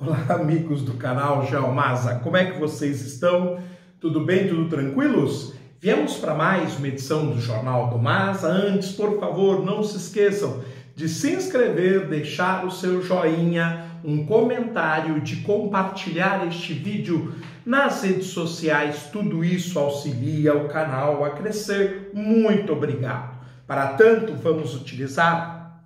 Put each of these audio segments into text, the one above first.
Olá, amigos do canal Geomasa, como é que vocês estão? Tudo bem? Tudo tranquilos? Viemos para mais uma edição do Jornal do Masa. Antes, por favor, não se esqueçam de se inscrever, deixar o seu joinha, um comentário, de compartilhar este vídeo nas redes sociais. Tudo isso auxilia o canal a crescer. Muito obrigado. Para tanto, vamos utilizar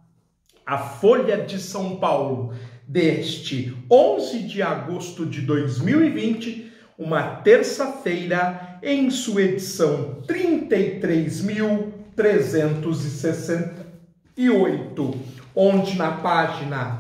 a Folha de São Paulo deste 11 de agosto de 2020, uma terça-feira, em sua edição 33.368, onde na página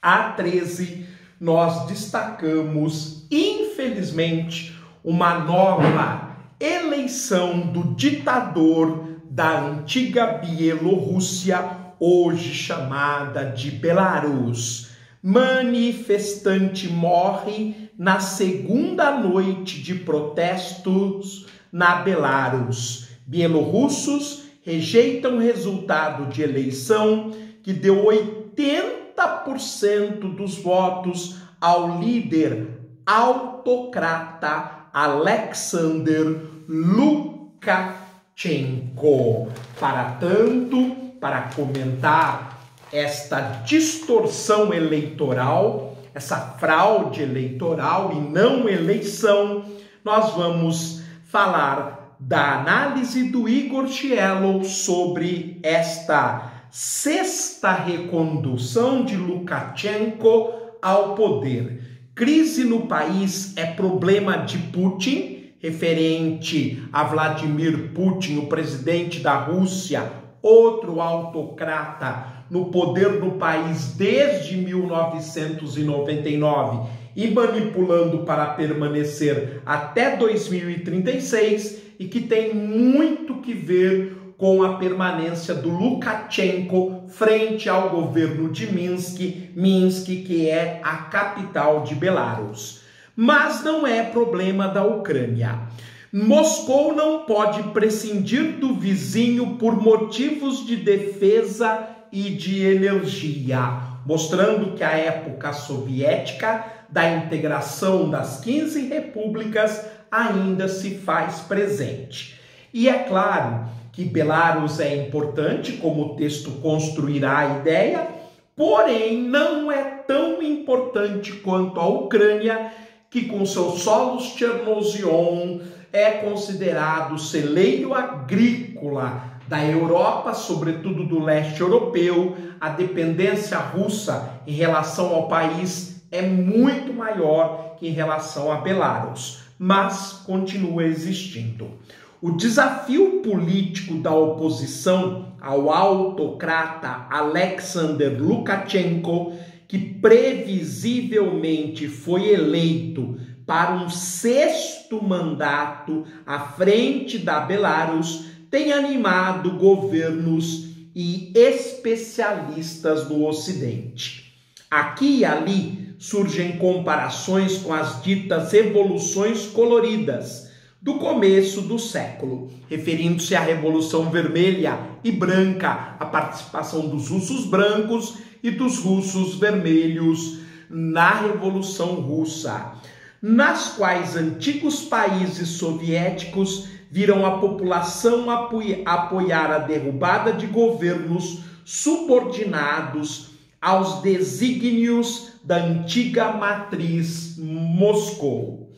A13 nós destacamos, infelizmente, uma nova eleição do ditador da antiga Bielorrússia, hoje chamada de Belarus. Manifestante morre na segunda noite de protestos na Belarus. Bielorrussos rejeitam resultado de eleição que deu 80% dos votos ao líder autocrata Alexander Lukashenko. Para tanto, para comentar esta distorção eleitoral, essa fraude eleitoral e não eleição, nós vamos falar da análise do Igor Cielo sobre esta sexta recondução de Lukashenko ao poder. Crise no país é problema de Putin, referente a Vladimir Putin, o presidente da Rússia, outro autocrata no poder no país desde 1999 e manipulando para permanecer até 2036 e que tem muito que ver com a permanência do Lukashenko frente ao governo de Minsk, que é a capital de Belarus. Mas não é problema da Ucrânia. Moscou não pode prescindir do vizinho por motivos de defesa e de energia, mostrando que a época soviética da integração das 15 repúblicas ainda se faz presente. E é claro que Belarus é importante, como o texto construirá a ideia, porém não é tão importante quanto a Ucrânia, que com seus solos Chernozion é considerado celeiro agrícola da Europa, sobretudo do leste europeu. A dependência russa em relação ao país é muito maior que em relação a Belarus, mas continua existindo. O desafio político da oposição ao autocrata Alexander Lukashenko, que previsivelmente foi eleito para um sexto mandato à frente da Belarus, tem animado governos e especialistas do Ocidente. Aqui e ali surgem comparações com as ditas revoluções coloridas do começo do século, referindo-se à Revolução Vermelha e Branca, a participação dos russos brancos e dos russos vermelhos na Revolução Russa, nas quais antigos países soviéticos viram a população apoiar a derrubada de governos subordinados aos desígnios da antiga matriz Moscou.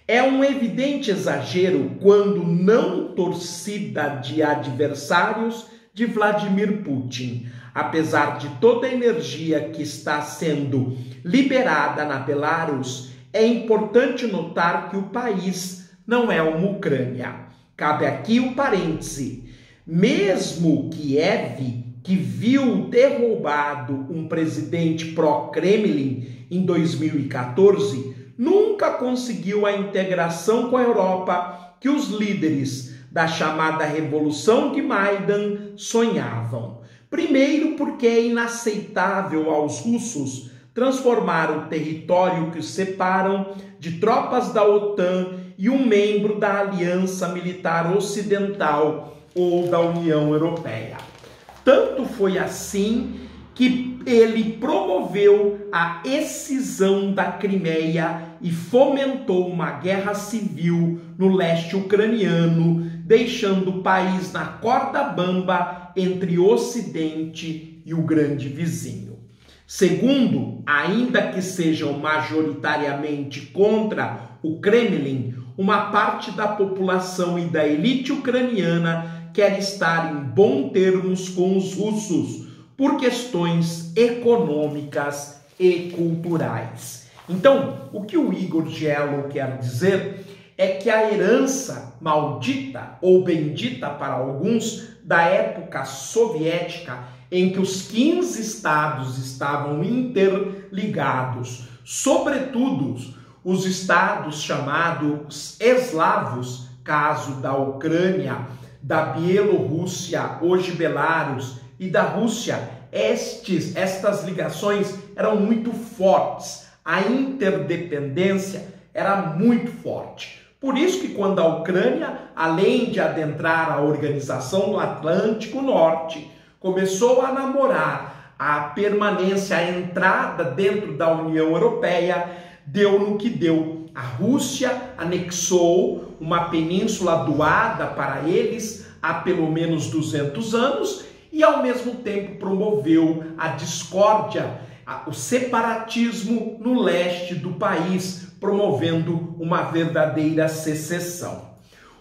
É um evidente exagero quando não torcida de adversários de Vladimir Putin. Apesar de toda a energia que está sendo liberada na Belarus, é importante notar que o país não é uma Ucrânia. Cabe aqui o parêntese. Mesmo Kiev, que viu derrubado um presidente pró-Kremlin em 2014, nunca conseguiu a integração com a Europa que os líderes da chamada Revolução de Maidan sonhavam. Primeiro, porque é inaceitável aos russos transformar o território que os separam de tropas da OTAN e um membro da Aliança Militar Ocidental ou da União Europeia. Tanto foi assim que ele promoveu a excisão da Crimeia e fomentou uma guerra civil no leste ucraniano, deixando o país na corda bamba entre o Ocidente e o grande vizinho. Segundo, ainda que sejam majoritariamente contra o Kremlin, uma parte da população e da elite ucraniana quer estar em bons termos com os russos por questões econômicas e culturais. Então, o que o Igor Giello quer dizer é que a herança maldita ou bendita para alguns da época soviética, em que os 15 estados estavam interligados, sobretudo os estados chamados eslavos, caso da Ucrânia, da Bielorrússia, hoje Belarus, e da Rússia, estas ligações eram muito fortes, a interdependência era muito forte. Por isso que quando a Ucrânia, além de adentrar a Organização do Atlântico Norte, começou a namorar a permanência, a entrada dentro da União Europeia, deu no que deu. A Rússia anexou uma península doada para eles há pelo menos 200 anos e ao mesmo tempo promoveu a discórdia, o separatismo no leste do país, promovendo uma verdadeira secessão.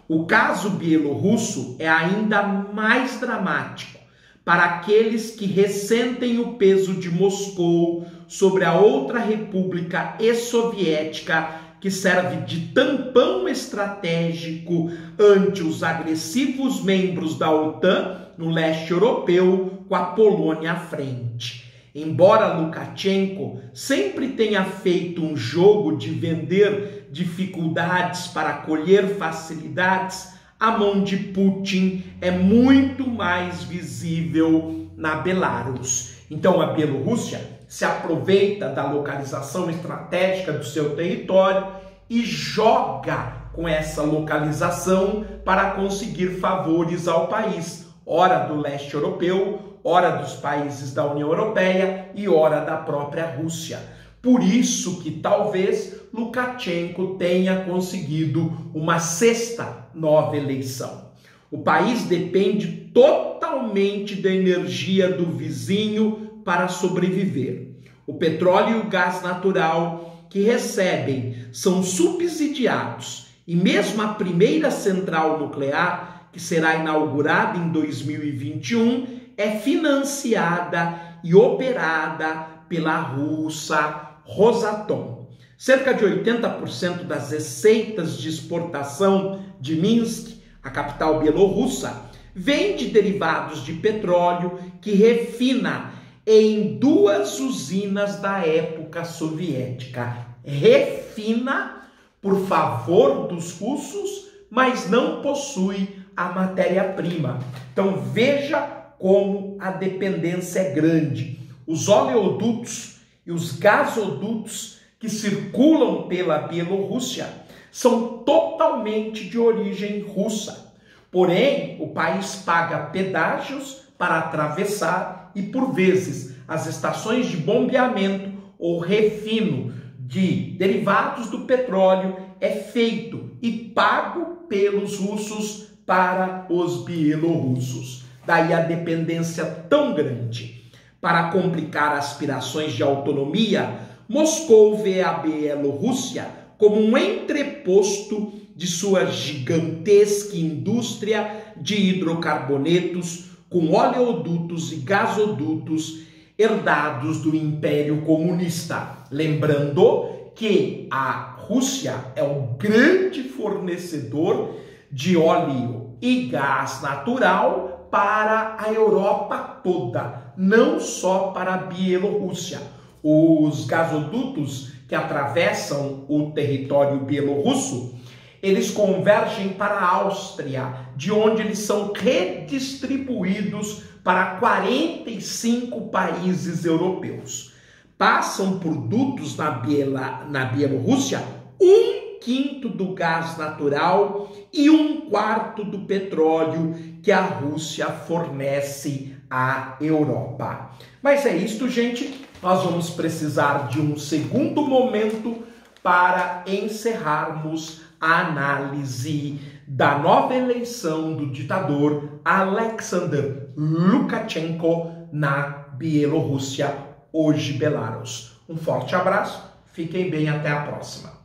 O caso bielorrusso é ainda mais dramático para aqueles que ressentem o peso de Moscou sobre a outra república ex-soviética que serve de tampão estratégico ante os agressivos membros da OTAN no leste europeu, com a Polônia à frente. Embora Lukashenko sempre tenha feito um jogo de vender dificuldades para colher facilidades, a mão de Putin é muito mais visível na Belarus. Então a Bielorrússia se aproveita da localização estratégica do seu território e joga com essa localização para conseguir favores ao país, ora do leste europeu, ora dos países da União Europeia e ora da própria Rússia. Por isso que talvez Lukashenko tenha conseguido uma sexta nova eleição. O país depende totalmente da energia do vizinho para sobreviver. O petróleo e o gás natural que recebem são subsidiados e mesmo a primeira central nuclear, que será inaugurada em 2021, é financiada e operada pela russa Rosatom. Cerca de 80% das receitas de exportação de Minsk, a capital bielorrussa, vem de derivados de petróleo que refina em 2 usinas da época soviética. Refina por favor dos russos, mas não possui a matéria-prima. Então veja como a dependência é grande. Os oleodutos e os gasodutos que circulam pela Bielorrússia são totalmente de origem russa. Porém, o país paga pedágios para atravessar e, por vezes, as estações de bombeamento ou refino de derivados do petróleo é feito e pago pelos russos para os bielorrussos. Daí a dependência tão grande. Para complicar aspirações de autonomia, Moscou vê a Bielorrússia como um entreposto de sua gigantesca indústria de hidrocarbonetos com oleodutos e gasodutos herdados do Império Comunista. Lembrando que a Rússia é o grande fornecedor de óleo e gás natural para a Europa toda, não só para a Bielorrússia. Os gasodutos que atravessam o território bielorrusso, eles convergem para a Áustria, de onde eles são redistribuídos para 45 países europeus. Passam por dutos na Bielorrússia 1/5 do gás natural e 1/4 do petróleo que a Rússia fornece a Europa. Mas é isto, gente. Nós vamos precisar de um segundo momento para encerrarmos a análise da nova eleição do ditador Alexander Lukashenko na Bielorrússia, hoje Belarus. Um forte abraço, fiquem bem, até a próxima.